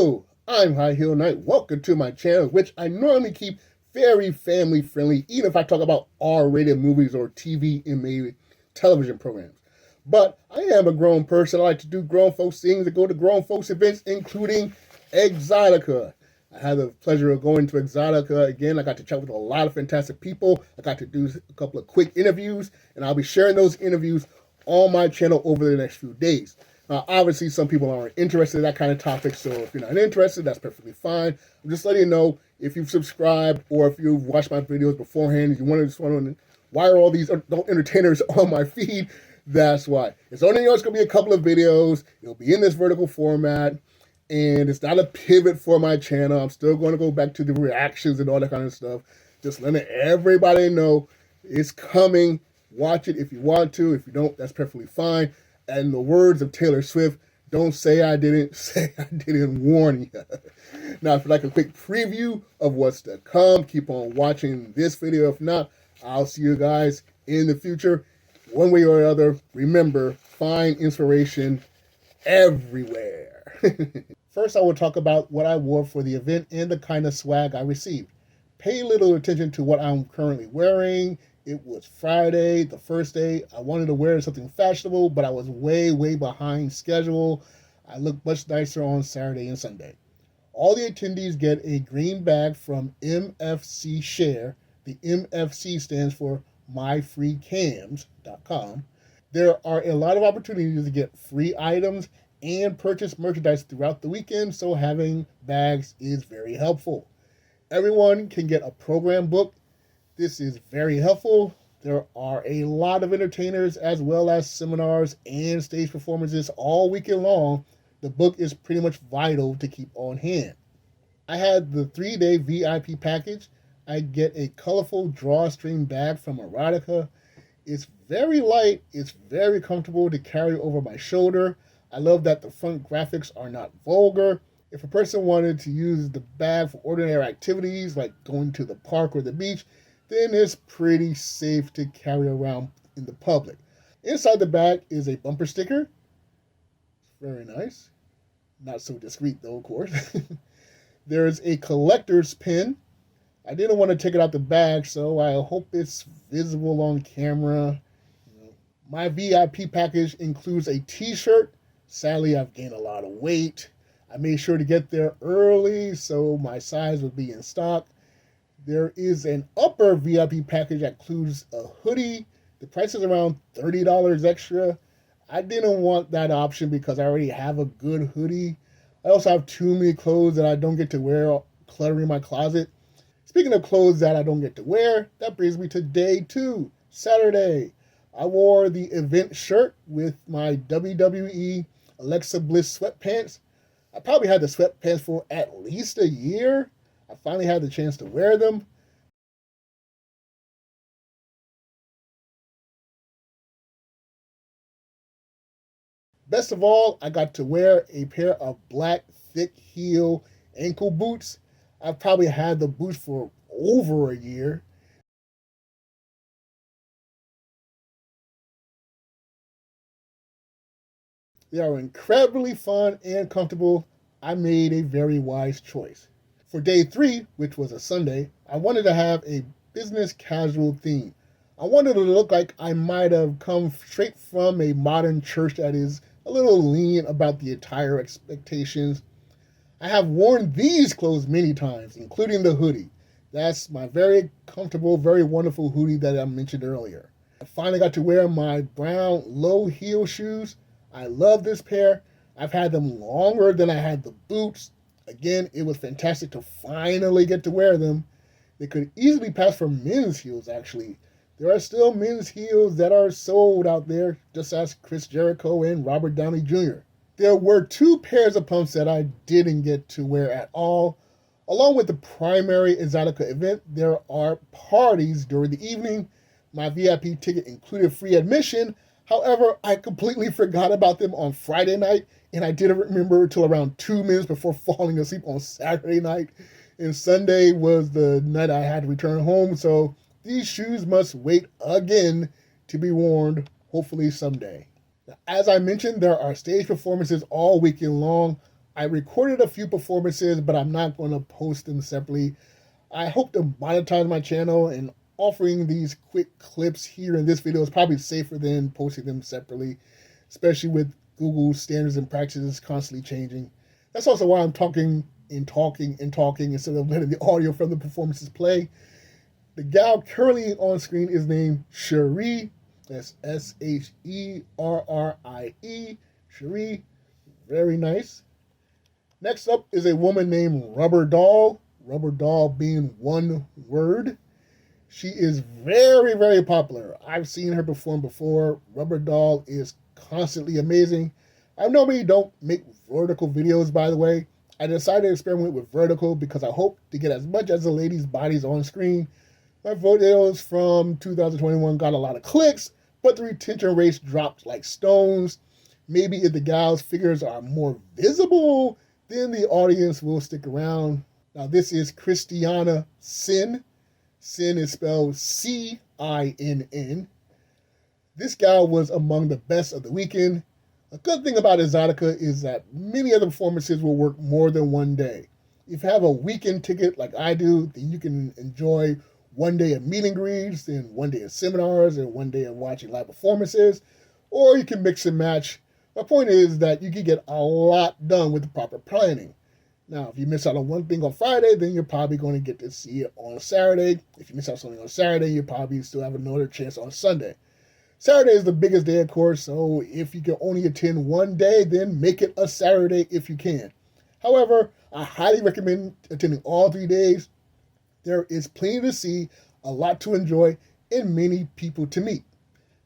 Hello, I'm High Heel Knight. Welcome to my channel, which I normally keep very family friendly, even if I talk about R-rated movies or TV and maybe television programs. But I am a grown person. I like to do grown folks things and go to grown folks events, including Exxxotica. I had the pleasure of going to Exxxotica again. I got to chat with a lot of fantastic people. I got to do a couple of quick interviews, and I'll be sharing those interviews on my channel over the next few days. Obviously, some people aren't interested in that kind of topic, so if you're not interested, that's perfectly fine. I'm just letting you know, if you've subscribed or if you've watched my videos beforehand and you just want to, why are all these adult entertainers on my feed? That's why. It's only going to be a couple of videos. It'll be in this vertical format, and it's not a pivot for my channel. I'm still going to go back to the reactions and all that kind of stuff. Just letting everybody know it's coming. Watch it if you want to. If you don't, that's perfectly fine. And the words of Taylor Swift, don't say I didn't warn you. Now, if you'd like a quick preview of what's to come, keep on watching this video. If not, I'll see you guys in the future. One way or another, remember, find inspiration everywhere. First, I will talk about what I wore for the event and the kind of swag I received. Pay little attention to what I'm currently wearing. It was Friday, the first day. I wanted to wear something fashionable, but I was way behind schedule. I looked much nicer on Saturday and Sunday. All the attendees get a green bag from MFC Share. The MFC stands for myfreecams.com. There are a lot of opportunities to get free items and purchase merchandise throughout the weekend, so having bags is very helpful. Everyone can get a program book. This is very helpful. There are a lot of entertainers as well as seminars and stage performances all weekend long. The book is pretty much vital to keep on hand. I had the 3-day VIP package. I get a colorful drawstring bag from Exxxotica. It's very light. It's very comfortable to carry over my shoulder. I love that the front graphics are not vulgar. If a person wanted to use the bag for ordinary activities like going to the park or the beach, then it's pretty safe to carry around in the public. Inside the bag is a bumper sticker. Very nice. Not so discreet though, of course. There's a collector's pin. I didn't want to take it out the bag, so I hope it's visible on camera. My VIP package includes a t-shirt. Sadly, I've gained a lot of weight. I made sure to get there early so my size would be in stock. There is an upper VIP package that includes a hoodie. The price is around $30 extra. I didn't want that option because I already have a good hoodie. I also have too many clothes that I don't get to wear, cluttering my closet. Speaking of clothes that I don't get to wear, that brings me to day 2, Saturday. I wore the event shirt with my WWE Alexa Bliss sweatpants. I probably had the sweatpants for at least a year. I finally had the chance to wear them. Best of all, I got to wear a pair of black thick heel ankle boots. I've probably had the boots for over a year. They are incredibly fun and comfortable. I made a very wise choice. For day 3, which was a Sunday, I wanted to have a business casual theme. I wanted it to look like I might have come straight from a modern church that is a little lenient about the attire expectations. I have worn these clothes many times, including the hoodie. That's my very comfortable, very wonderful hoodie that I mentioned earlier. I finally got to wear my brown low heel shoes. I love this pair. I've had them longer than I had the boots. Again, it was fantastic to finally get to wear them. They could easily pass for men's heels, actually. There are still men's heels that are sold out there, just as Chris Jericho and Robert Downey Jr. There were 2 pairs of pumps that I didn't get to wear at all. Along with the primary Exxxotica event, there are parties during the evening. My VIP ticket included free admission. However, I completely forgot about them on Friday night, and I didn't remember until around 2 minutes before falling asleep on Saturday night. And Sunday was the night I had to return home, so these shoes must wait again to be worn, hopefully someday. Now, as I mentioned, there are stage performances all weekend long. I recorded a few performances, but I'm not going to post them separately. I hope to monetize my channel, and offering these quick clips here in this video is probably safer than posting them separately, especially with Google standards and practices constantly changing. That's also why I'm talking instead of letting the audio from the performances play. The gal currently on screen is named Sherrie. That's Sherrie. Sherrie. Very nice. Next up is a woman named Rubberdoll. Rubberdoll being one word. She is very, very popular. I've seen her perform before. Rubberdoll is constantly amazing. I normally don't make vertical videos, by the way. I decided to experiment with vertical because I hope to get as much as the ladies' bodies on screen. My videos from 2021 got a lot of clicks, but the retention rates dropped like stones. Maybe if the gals' figures are more visible, then the audience will stick around. Now this is Christiana Cinn. Cinn is spelled Cinn. This gal was among the best of the weekend. A good thing about Exxxotica is that many of the performances will work more than one day. If you have a weekend ticket like I do, then you can enjoy one day of meet and greets, then one day of seminars, and one day of watching live performances, or you can mix and match. My point is that you can get a lot done with the proper planning. Now, if you miss out on one thing on Friday, then you're probably going to get to see it on Saturday. If you miss out on something on Saturday, you probably still have another chance on Sunday. Saturday is the biggest day, of course, so if you can only attend one day, then make it a Saturday if you can. However, I highly recommend attending all 3 days. There is plenty to see, a lot to enjoy, and many people to meet.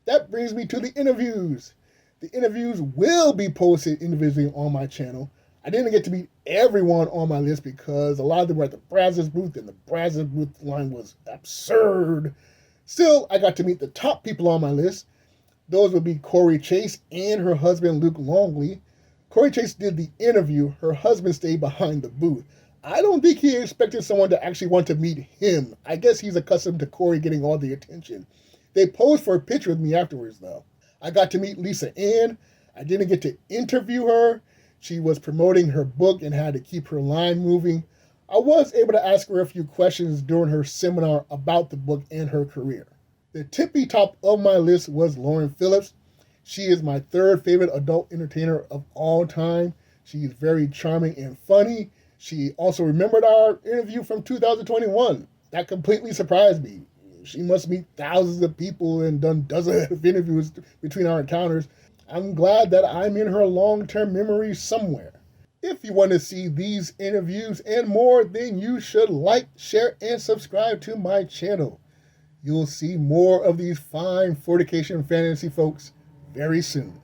That brings me to the interviews. The interviews will be posted individually on my channel. I didn't get to meet everyone on my list because a lot of them were at the Brazzers booth, and the Brazzers booth line was absurd. Still, I got to meet the top people on my list. Those would be Cory Chase and her husband, Luke Longley. Cory Chase did the interview. Her husband stayed behind the booth. I don't think he expected someone to actually want to meet him. I guess he's accustomed to Cory getting all the attention. They posed for a picture with me afterwards, though. I got to meet Lisa Ann. I didn't get to interview her. She was promoting her book and had to keep her line moving. I was able to ask her a few questions during her seminar about the book and her career. The tippy top of my list was Lauren Phillips. She is my third favorite adult entertainer of all time. She is very charming and funny. She also remembered our interview from 2021. That completely surprised me. She must meet thousands of people and done dozens of interviews between our encounters. I'm glad that I'm in her long-term memory somewhere. If you want to see these interviews and more, then you should like, share, and subscribe to my channel. You'll see more of these fine fornication fantasy folks very soon.